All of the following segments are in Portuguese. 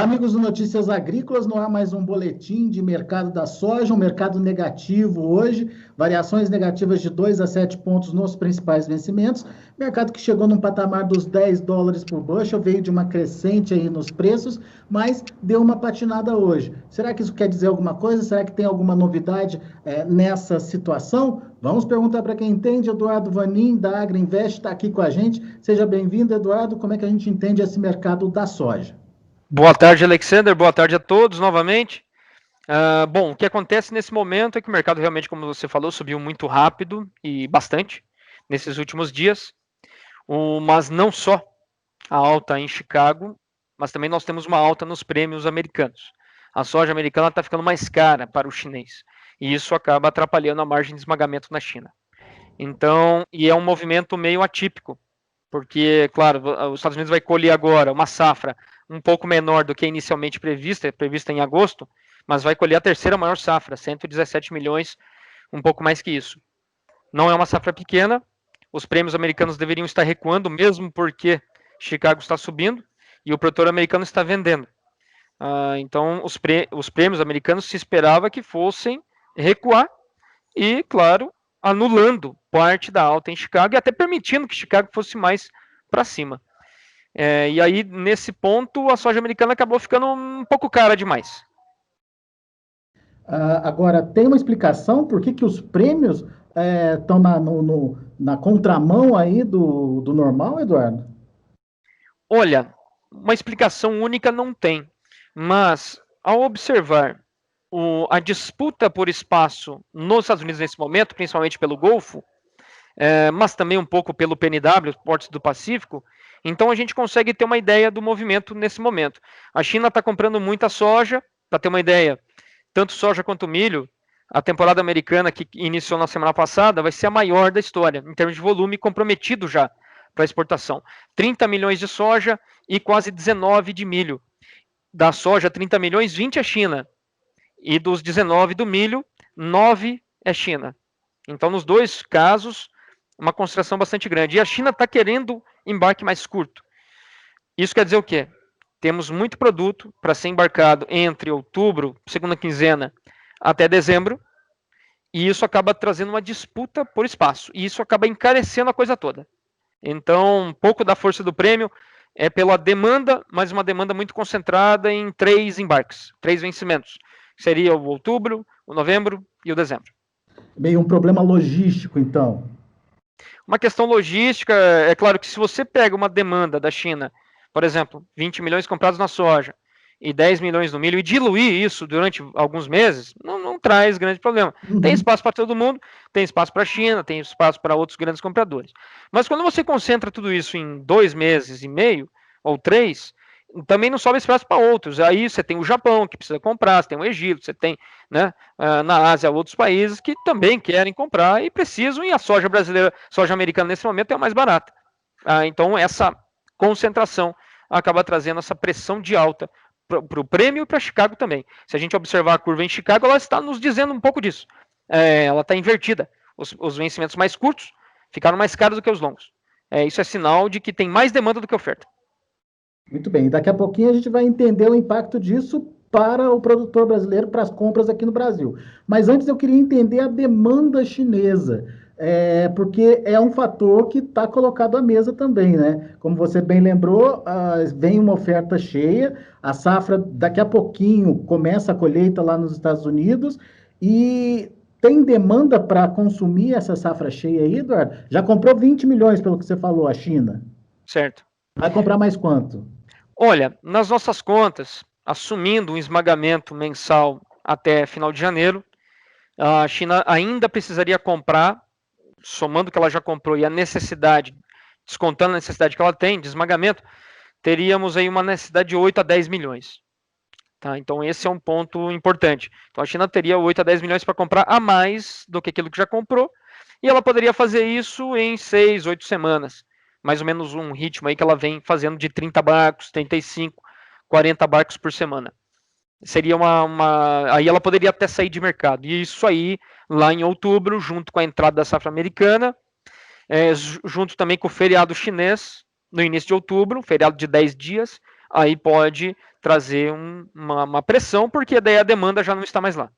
amigos do Notícias Agrícolas, não há mais um boletim de mercado da soja, um mercado negativo hoje, variações negativas de 2 a 7 pontos nos principais vencimentos, mercado que chegou num patamar dos $10 por bushel, veio de uma crescente aí nos preços, mas deu uma patinada hoje. Será que isso quer dizer alguma coisa? Será que tem alguma novidade nessa situação? Vamos perguntar para quem entende. Eduardo Vanin, da AgriInvest, está aqui com a gente. Seja bem-vindo, Eduardo. Como é que a gente entende esse mercado da soja? Boa tarde, Alexander. Boa tarde a todos novamente. Bom, o que acontece nesse momento é que o mercado realmente, como você falou, subiu muito rápido e bastante nesses últimos dias. Mas não só a alta em Chicago, mas também nós temos uma alta nos prêmios americanos. A soja americana está ficando mais cara para o chinês e isso acaba atrapalhando a margem de esmagamento na China. Então, e é um movimento meio atípico, porque, claro, os Estados Unidos vai colher agora uma safra um pouco menor do que inicialmente prevista em agosto, mas vai colher a terceira maior safra, 117 milhões, um pouco mais que isso. Não é uma safra pequena, os prêmios americanos deveriam estar recuando, mesmo porque Chicago está subindo e o produtor americano está vendendo. Então, os prêmios americanos se esperava que fossem recuar e, claro, anulando parte da alta em Chicago e até permitindo que Chicago fosse mais para cima. E aí, nesse ponto, a soja americana acabou ficando um pouco cara demais. Agora, tem uma explicação por que os prêmios estão na contramão aí do normal, Eduardo? Olha, uma explicação única não tem, mas ao observar a disputa por espaço nos Estados Unidos nesse momento, principalmente pelo Golfo, mas também um pouco pelo PNW, Portos do Pacífico, então a gente consegue ter uma ideia do movimento nesse momento. A China está comprando muita soja, para ter uma ideia, tanto soja quanto milho, a temporada americana que iniciou na semana passada vai ser a maior da história, em termos de volume comprometido já para exportação. 30 milhões de soja e quase 19 de milho. Da soja, 30 milhões, 20 é China. E dos 19 do milho, 9 é China. Então, nos dois casos, uma concentração bastante grande. E a China está querendo embarque mais curto. Isso quer dizer o quê? Temos muito produto para ser embarcado entre outubro, segunda quinzena, até dezembro, e isso acaba trazendo uma disputa por espaço. E isso acaba encarecendo a coisa toda. Então, um pouco da força do prêmio é pela demanda, mas uma demanda muito concentrada em 3 embarques, 3 vencimentos. Seria o outubro, o novembro e o dezembro. Meio um problema logístico, então. Uma questão logística, é claro que se você pega uma demanda da China, por exemplo, 20 milhões comprados na soja e 10 milhões no milho, e diluir isso durante alguns meses, não traz grande problema. Tem espaço para todo mundo, tem espaço para a China, tem espaço para outros grandes compradores. Mas quando você concentra tudo isso em 2 meses e meio, ou 3, também não sobra espaço para outros. Aí você tem o Japão, que precisa comprar, você tem o Egito, você tem, né, na Ásia outros países que também querem comprar e precisam, e a soja brasileira, soja americana nesse momento é a mais barata. Então essa concentração acaba trazendo essa pressão de alta para o prêmio e para Chicago também. Se a gente observar a curva em Chicago, ela está nos dizendo um pouco disso. Ela está invertida. Os vencimentos mais curtos ficaram mais caros do que os longos. Isso é sinal de que tem mais demanda do que oferta. Muito bem, daqui a pouquinho a gente vai entender o impacto disso para o produtor brasileiro, para as compras aqui no Brasil. Mas antes eu queria entender a demanda chinesa, porque é um fator que está colocado à mesa também, né? Como você bem lembrou, vem uma oferta cheia, a safra daqui a pouquinho começa a colheita lá nos Estados Unidos e tem demanda para consumir essa safra cheia aí, Eduardo? Já comprou 20 milhões, pelo que você falou, a China. Certo. Vai comprar mais quanto? Olha, nas nossas contas, assumindo um esmagamento mensal até final de janeiro, a China ainda precisaria comprar, somando o que ela já comprou e a necessidade, descontando a necessidade que ela tem de esmagamento, teríamos aí uma necessidade de 8 a 10 milhões. Tá? Então esse é um ponto importante. Então a China teria 8 a 10 milhões para comprar a mais do que aquilo que já comprou, e ela poderia fazer isso em 6, 8 semanas. Mais ou menos um ritmo aí que ela vem fazendo de 30 barcos, 35, 40 barcos por semana. Seria aí ela poderia até sair de mercado. E isso aí, lá em outubro, junto com a entrada da safra americana, junto também com o feriado chinês, no início de outubro, feriado de 10 dias, aí pode trazer uma pressão, porque daí a demanda já não está mais lá.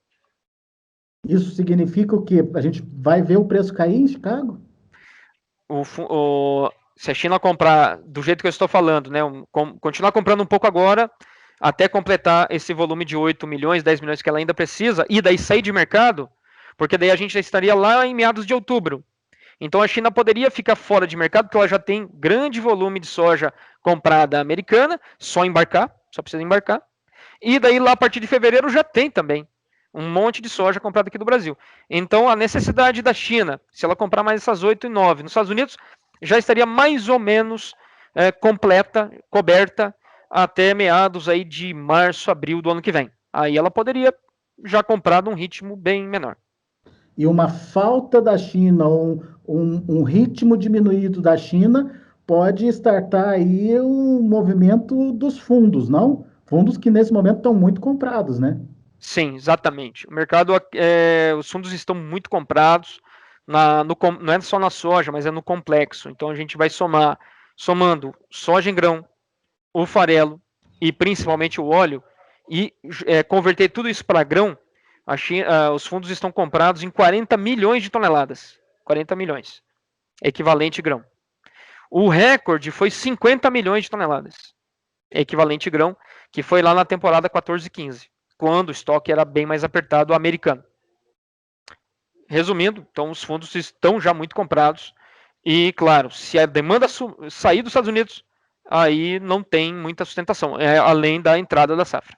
Isso significa o quê? A gente vai ver o preço cair em Chicago? Se a China comprar do jeito que eu estou falando, né, continuar comprando um pouco agora, até completar esse volume de 8 milhões, 10 milhões que ela ainda precisa, e daí sair de mercado, porque daí a gente já estaria lá em meados de outubro. Então a China poderia ficar fora de mercado, porque ela já tem grande volume de soja comprada americana, só precisa embarcar. E daí lá a partir de fevereiro já tem também um monte de soja comprada aqui do Brasil. Então a necessidade da China, se ela comprar mais essas 8 e 9 nos Estados Unidos, já estaria mais ou menos completa, coberta, até meados aí de março, abril do ano que vem. Aí ela poderia já comprar num ritmo bem menor. E uma falta da China, um ritmo diminuído da China, pode startar aí um movimento dos fundos, não? Fundos que nesse momento estão muito comprados, né? Sim, exatamente. O mercado, os fundos estão muito comprados, não é só na soja, mas é no complexo. Então a gente vai somando soja em grão, o farelo e principalmente o óleo, e converter tudo isso para grão, os fundos estão comprados em 40 milhões de toneladas. 40 milhões, equivalente grão. O recorde foi 50 milhões de toneladas, equivalente grão, que foi lá na temporada 14-15, quando o estoque era bem mais apertado americano. Resumindo, então os fundos estão já muito comprados e, claro, se a demanda sair dos Estados Unidos, aí não tem muita sustentação, além da entrada da safra.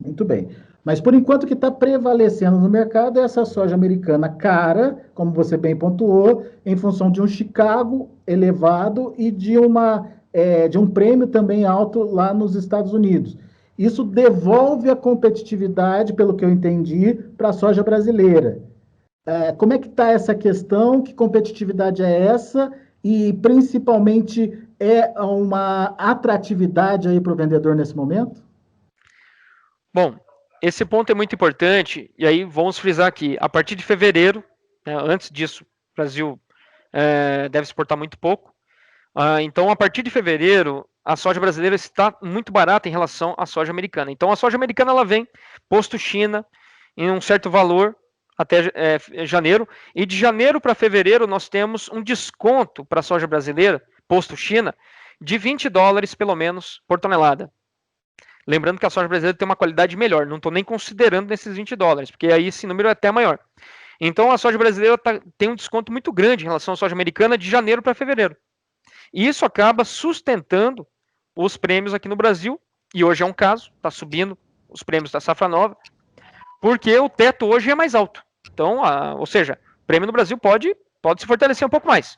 Muito bem. Mas por enquanto o que está prevalecendo no mercado é essa soja americana cara, como você bem pontuou, em função de um Chicago elevado e de um prêmio também alto lá nos Estados Unidos. Isso devolve a competitividade, pelo que eu entendi, para a soja brasileira. Como é que está essa questão? Que competitividade é essa? E principalmente é uma atratividade aí para o vendedor nesse momento? Bom, esse ponto é muito importante, e aí vamos frisar aqui, a partir de fevereiro, né, antes disso, o Brasil deve exportar muito pouco, então a partir de fevereiro, a soja brasileira está muito barata em relação à soja americana. Então a soja americana ela vem posto China em um certo valor até janeiro, e de janeiro para fevereiro nós temos um desconto para a soja brasileira, posto China, de $20 pelo menos por tonelada. Lembrando que a soja brasileira tem uma qualidade melhor, não estou nem considerando nesses $20, porque aí esse número é até maior. Então a soja brasileira tem um desconto muito grande em relação à soja americana de janeiro para fevereiro. E isso acaba sustentando os prêmios aqui no Brasil, e hoje é um caso, está subindo os prêmios da safra nova, porque o teto hoje é mais alto. Então, ou seja, o prêmio no Brasil pode se fortalecer um pouco mais,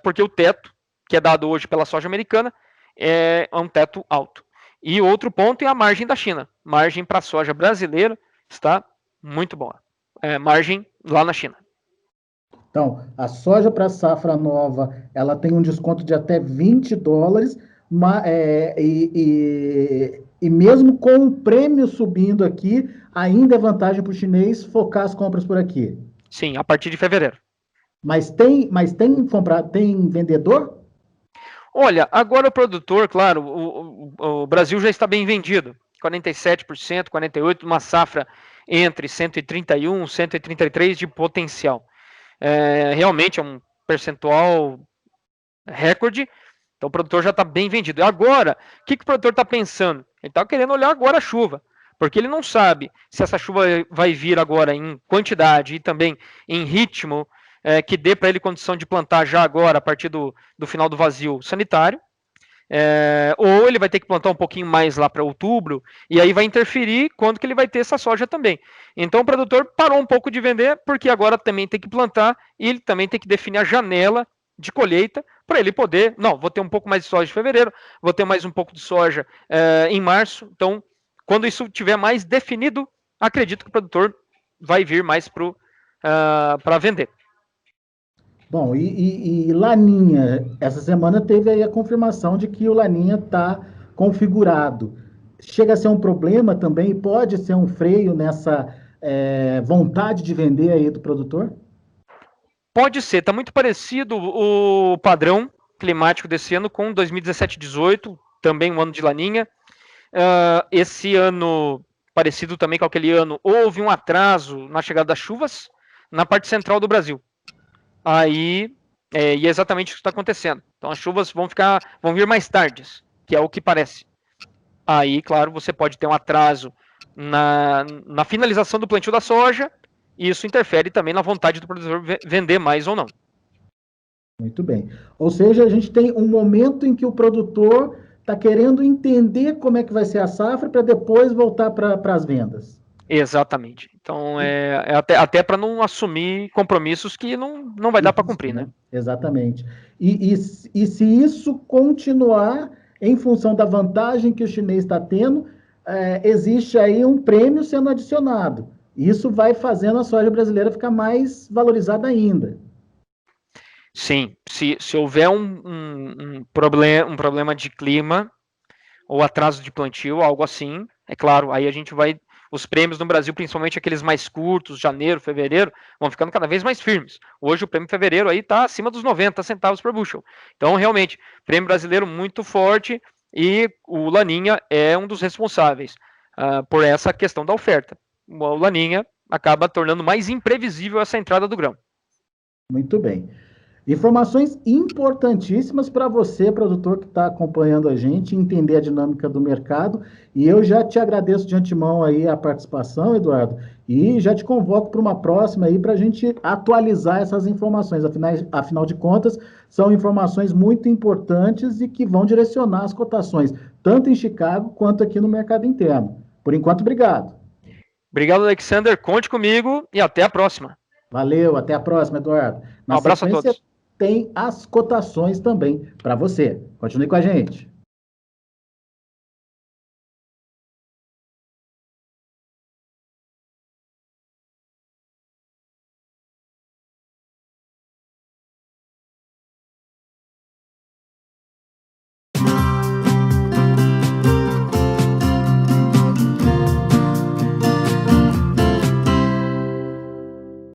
porque o teto que é dado hoje pela soja americana é um teto alto. E outro ponto é a margem da China. Margem para a soja brasileira está muito boa. Margem lá na China. Então, a soja para safra nova, ela tem um desconto de até $20, e mesmo com o prêmio subindo aqui, ainda é vantagem para o chinês focar as compras por aqui. Sim, a partir de fevereiro. Tem vendedor? Olha, agora o produtor, claro, o Brasil já está bem vendido. 47%, 48%, uma safra entre 131 e 133 de potencial. Realmente é um percentual recorde, então o produtor já está bem vendido. Agora, o que o produtor está pensando? Ele está querendo olhar agora a chuva, porque ele não sabe se essa chuva vai vir agora em quantidade e também em ritmo que dê para ele condição de plantar já agora, a partir do final do vazio sanitário, ou ele vai ter que plantar um pouquinho mais lá para outubro, e aí vai interferir quando que ele vai ter essa soja também. Então o produtor parou um pouco de vender, porque agora também tem que plantar, e ele também tem que definir a janela de colheita, para ele poder, não, vou ter um pouco mais de soja em fevereiro, vou ter mais um pouco de soja em março, então quando isso tiver mais definido, acredito que o produtor vai vir mais para vender. Bom, e Laninha, essa semana teve aí a confirmação de que o Laninha está configurado. Chega a ser um problema também, pode ser um freio nessa vontade de vender aí do produtor? Pode ser, está muito parecido o padrão climático desse ano com 2017-18, também um ano de laninha. Esse ano, parecido também com aquele ano, houve um atraso na chegada das chuvas na parte central do Brasil. Aí, e é exatamente o que está acontecendo. Então as chuvas vão vir mais tardes, que é o que parece. Aí, claro, você pode ter um atraso na finalização do plantio da soja, e isso interfere também na vontade do produtor vender mais ou não. Muito bem. Ou seja, a gente tem um momento em que o produtor está querendo entender como é que vai ser a safra para depois voltar para as vendas. Exatamente. Então, até para não assumir compromissos que não vai dar para cumprir, né? Exatamente. E se isso continuar em função da vantagem que o chinês está tendo, existe aí um prêmio sendo adicionado. Isso vai fazendo a soja brasileira ficar mais valorizada ainda. Sim, se houver um problema de clima ou atraso de plantio, algo assim, é claro, aí a gente vai. Os prêmios no Brasil, principalmente aqueles mais curtos, janeiro, fevereiro, vão ficando cada vez mais firmes. Hoje o prêmio fevereiro aí está acima dos 90 centavos por bushel. Então, realmente, prêmio brasileiro muito forte e o Laninha é um dos responsáveis por essa questão da oferta. O Laninha acaba tornando mais imprevisível essa entrada do grão. Muito bem. Informações importantíssimas para você, produtor, que está acompanhando a gente, entender a dinâmica do mercado. E eu já te agradeço de antemão aí a participação, Eduardo, e já te convoco para uma próxima aí para a gente atualizar essas informações. Afinal de contas, são informações muito importantes e que vão direcionar as cotações, tanto em Chicago quanto aqui no mercado interno. Por enquanto, obrigado. Obrigado, Alexander. Conte comigo e até a próxima. Valeu, até a próxima, Eduardo. Um abraço a todos. Tem as cotações também para você. Continue com a gente.